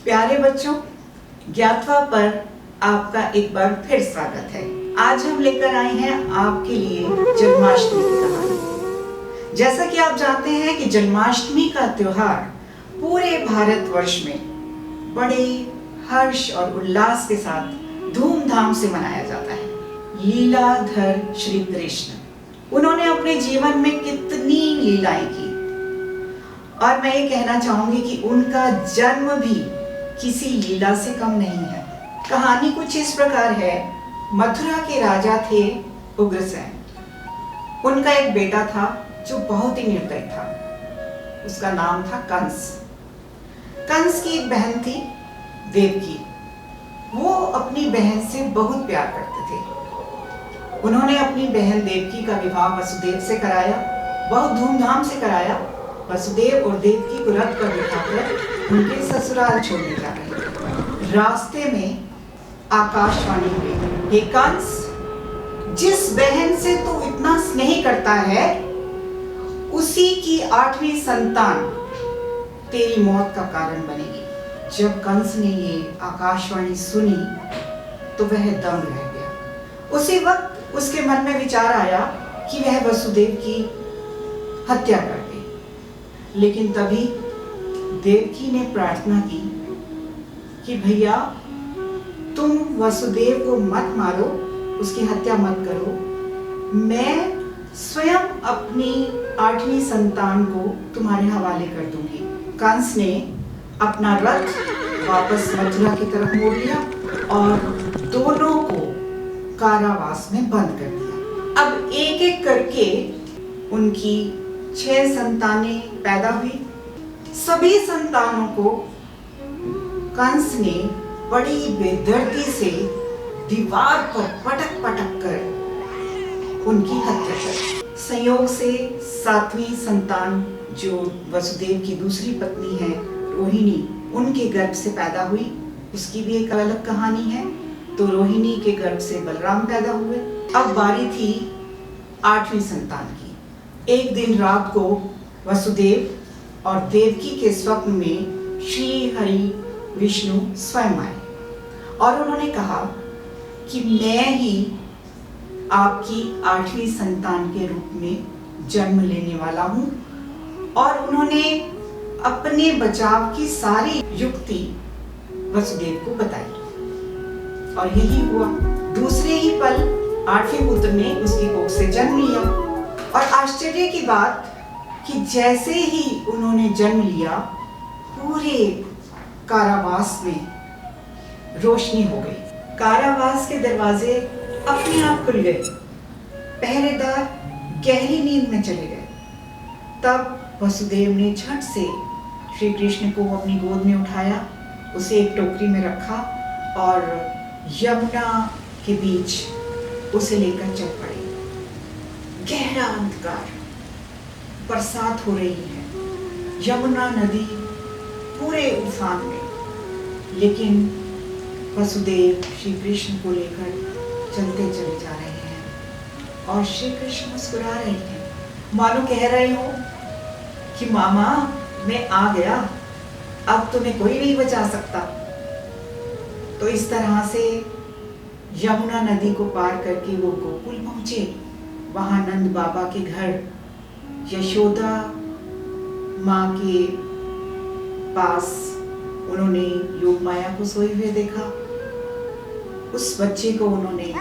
प्यारे बच्चों, ज्ञातवा पर आपका एक बार फिर स्वागत है। आज हम लेकर आए हैं आपके लिए जन्माष्टमी की कहानी। जैसा कि आप जानते हैं कि जन्माष्टमी का त्योहार पूरे भारतवर्ष में बड़े हर्ष और उल्लास के साथ धूमधाम से मनाया जाता है। लीलाधर श्री कृष्ण, उन्होंने अपने जीवन में कितनी लीलाएं की, और मैं ये कहना चाहूंगी कि उनका जन्म भी किसी लीला से कम नहीं है। कहानी कुछ इस प्रकार है। मथुरा के राजा थे उग्रसेन। उनका एक बेटा था जो बहुत ही निर्दयी था। उसका नाम था कंस। कंस की एक बहन थी देवकी। वो अपनी बहन से बहुत प्यार करते थे। उन्होंने अपनी बहन देवकी का विवाह वसुदेव से कराया, बहुत धूमधाम से कराया। वसुदेव और देवकी को रथ पर बिठाकर उनके ससुराल छोड़ने जा रहे थे। रास्ते में आकाशवाणी हुई, हे कंस, जिस बहन से तू इतना स्नेह करता है उसी की 8वीं संतान तेरी मौत का कारण बनेगी। जब कंस ने ये आकाशवाणी सुनी तो वह दंग रह गया। उसी वक्त उसके मन में विचार आया कि वह वसुदेव की हत्या कर दे। लेकिन तभी देवकी ने प्रार्थना की कि भैया, तुम वसुदेव को मत मारो, उसकी हत्या मत करो। मैं स्वयं अपनी 8वीं संतान को तुम्हारे हवाले कर दूंगी। कंस ने अपना रथ वापस मथुरा की तरफ मोड़ लिया और दोनों को कारावास में बंद कर दिया। अब एक एक करके उनकी 6 संतानें पैदा हुई। सभी संतानों को कंस ने बड़ी बेदर्दी से दीवार पर पटक पटक कर उनकी हत्या कर। संयोग से 7वीं संतान जो वसुदेव की दूसरी पत्नी है रोहिणी, उनके गर्भ से पैदा हुई। उसकी भी एक अलग कहानी है। तो रोहिणी के गर्भ से बलराम पैदा हुए। अब बारी थी 8वीं संतान की। एक दिन रात को वसुदेव और देवकी के स्वप्न में श्री हरि विष्णु स्वयं आए और उन्होंने कहा कि मैं ही आपकी 8वीं संतान के रूप में जन्म लेने वाला हूं। और उन्होंने अपने बचाव की सारी युक्ति वसुदेव को बताई और यही हुआ। दूसरे ही पल 8वें पुत्र ने उसकी कोख से जन्म लिया। और आश्चर्य की बात कि जैसे ही उन्होंने जन्म लिया, पूरे कारावास में रोशनी हो गई। कारावास के दरवाजे अपने आप खुल गए। पहरेदार गहरी नींद में चले गए। तब वसुदेव ने झट से श्री कृष्ण को अपनी गोद में उठाया, उसे एक टोकरी में रखा और यमुना के बीच उसे लेकर चल पड़े। गहरा अंधकार, बरसात हो रही है, यमुना नदी पूरे उफान में, लेकिन वसुदेव श्री कृष्ण को लेकर चलते चले जा रहे हैं और श्री कृष्ण मुस्कुरा रहे हैं, मानो कह रहे हो कि मामा, मैं आ गया, अब तुम्हें कोई नहीं बचा सकता। तो इस तरह से यमुना नदी को पार करके वो गोकुल पहुंचे। वहां नंद बाबा के घर यशोदा माँ के पास उन्होंने योग माया को सोए हुए देखा। उस बच्चे को उन्होंने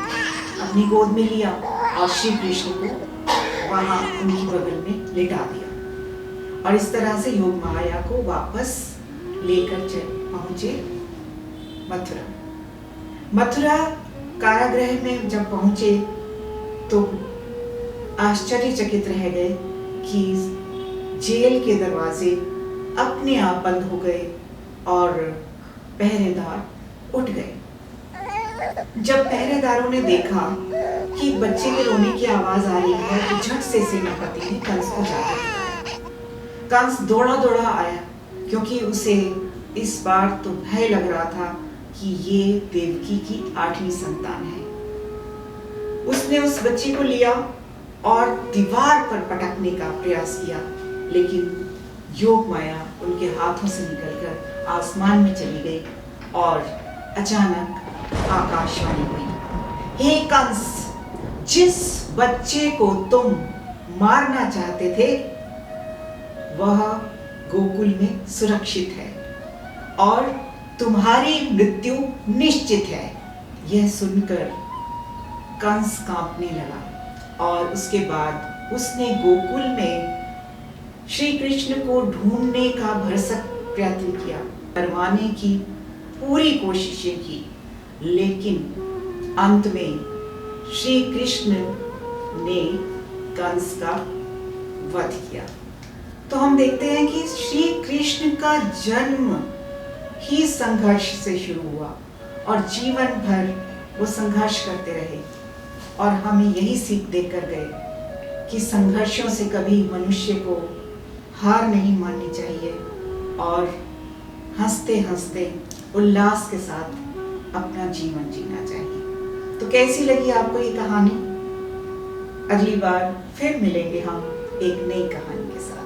अपनी गोद में लिया और श्री कृष्ण को वहां उनकी बगल में लेटा दिया। और इस तरह से योग माया को वापस लेकर पहुंचे मथुरा। मथुरा कारागृह में जब पहुंचे तो आश्चर्यचकित रह गए कि जेल के दरवाजे अपने आप बंद हो गए और पहरेदार उठ गए। जब पहरेदारों ने देखा कि बच्चे के रोने की आवाज आ रही है तो झट से सेनापति ने कंस को जाकर बताया। कंस दौड़ा दौड़ा आया क्योंकि उसे इस बार तो भय लग रहा था कि ये देवकी की 8वीं संतान है। उसने उस बच्चे को लिया और दीवार पर पटकने का प्रयास किया, लेकिन योग माया उनके हाथों से निकलकर आसमान में चली गई और अचानक आकाशवाणी हुई, हे कंस, जिस बच्चे को तुम मारना चाहते थे वह गोकुल में सुरक्षित है और तुम्हारी मृत्यु निश्चित है। यह सुनकर कंस कांपने लगा और उसके बाद उसने गोकुल में श्री कृष्ण को ढूंढने का भरसक प्रयत्न किया, करवाने की पूरी कोशिशें की, लेकिन अंत में श्री कृष्ण ने कंस का वध किया। तो हम देखते हैं कि श्री कृष्ण का जन्म ही संघर्ष से शुरू हुआ और जीवन भर वो संघर्ष करते रहे और हमें यही सीख देकर गए कि संघर्षों से कभी मनुष्य को हार नहीं माननी चाहिए और हंसते हंसते उल्लास के साथ अपना जीवन जीना चाहिए। तो कैसी लगी आपको ये कहानी? अगली बार फिर मिलेंगे हम एक नई कहानी के साथ।